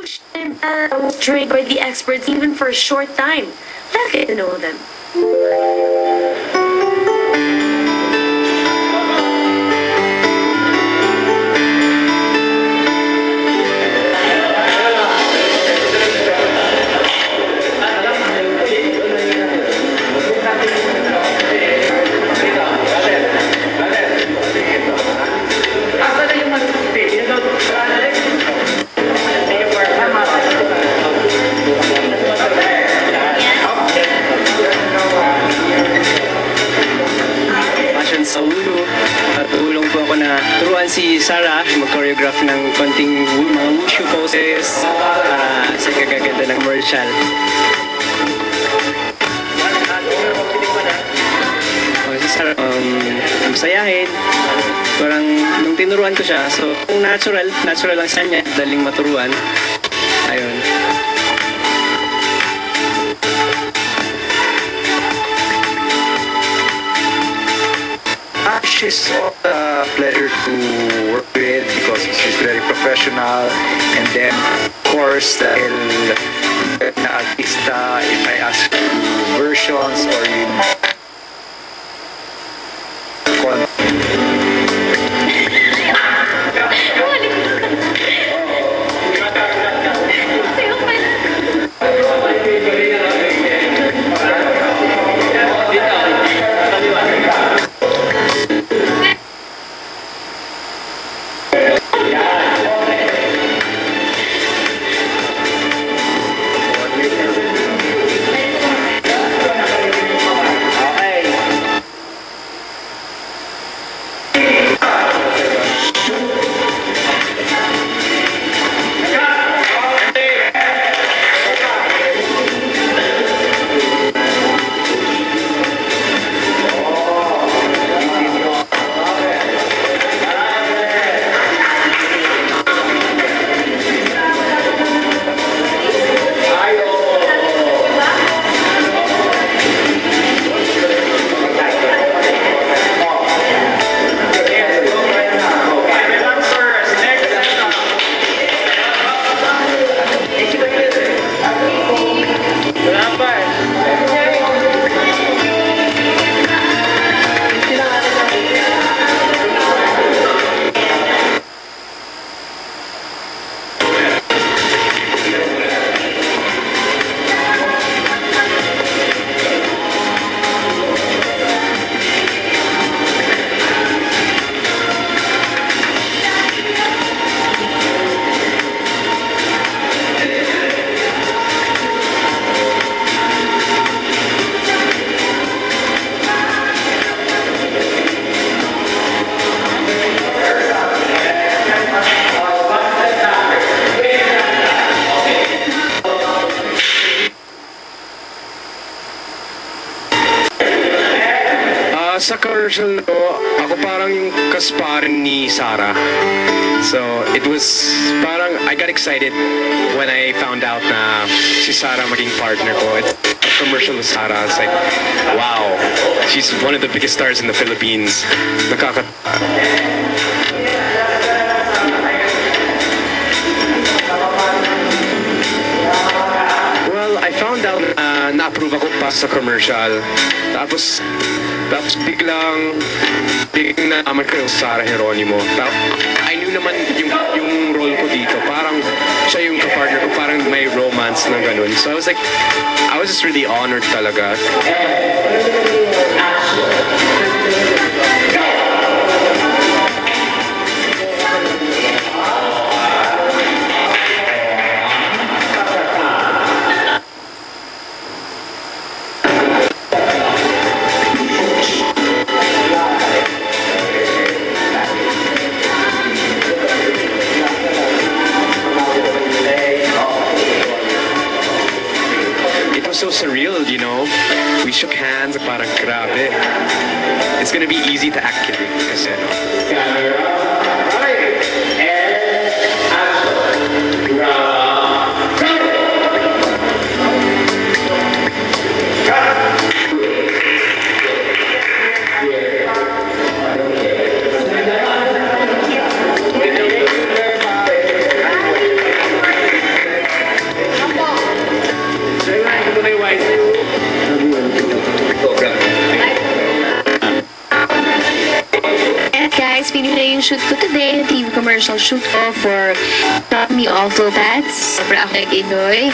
I was trained by the experts even for a short time. Let's get to know them. Turuan si Sarah mag-choreograph ng konting mga wushu poses sa kagaganda ng commercial. Si Sarah, masayahin. Parang nung tinuruan ko siya, so kung natural lang sa niya, daling maturuan. Ayun. She's a pleasure to work with because she's very professional, and then of course dahil na artista, if I ask versions or sa commercial na to, ako parang yung kasparin ni Sarah. So, it was parang, I got excited when I found out na si Sarah maging partner ko. It's a commercial with Sarah. It's like, wow, she's one of the biggest stars in the Philippines. Well, I found out na-approve ako pa sa commercial. Tapos biglang naaman ko yung Sarah Geronimo. I knew naman yung role ko dito. Parang siya yung kapartner ko. Parang may romance na ganun. So I was just really honored talaga. So surreal, you know. We shook hands, parang grabe. It's gonna be easy to act kidding kasi no. shoot ko today, yung TV commercial shoot ko for Me Awful Pets. Siyempre ako nag-enjoy.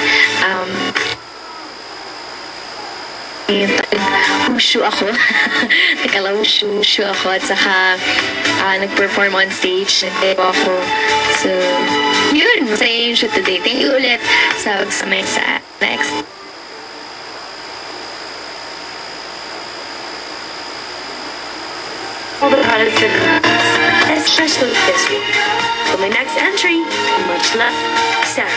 Wushu ako. Nagkala wushu ako at saka nag-perform on stage. Nag-demo ako. So, yun. Masaya yung shoot today. Thank you ulit sa pagsamay sa next. All the products are good, especially this one. So my next entry, much love, Sarah.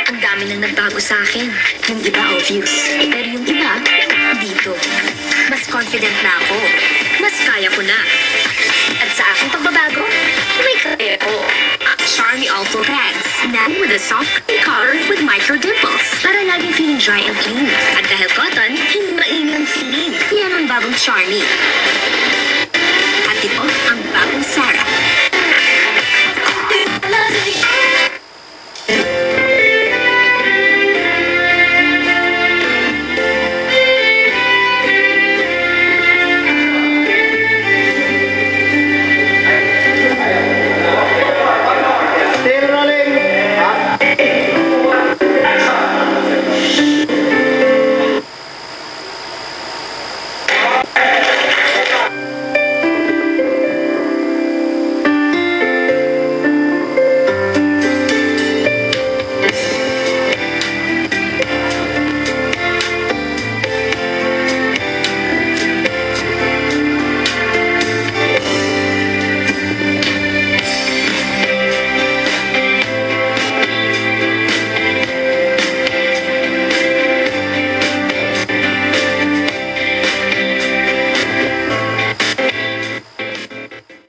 Ang dami na nagbago sa akin. Yung iba obvious. Pero yung iba, dito. Mas confident na ako. Mas kaya ko na. At sa aking pagbabago, may kaya ko. Charmy Awful Pants. Now with a soft color with micro dimples. Para laging feeling dry and clean. At dahil cotton, hindi mainit ang feeling. Yan ang bagong Charmy. At ito ang bagong Sarah.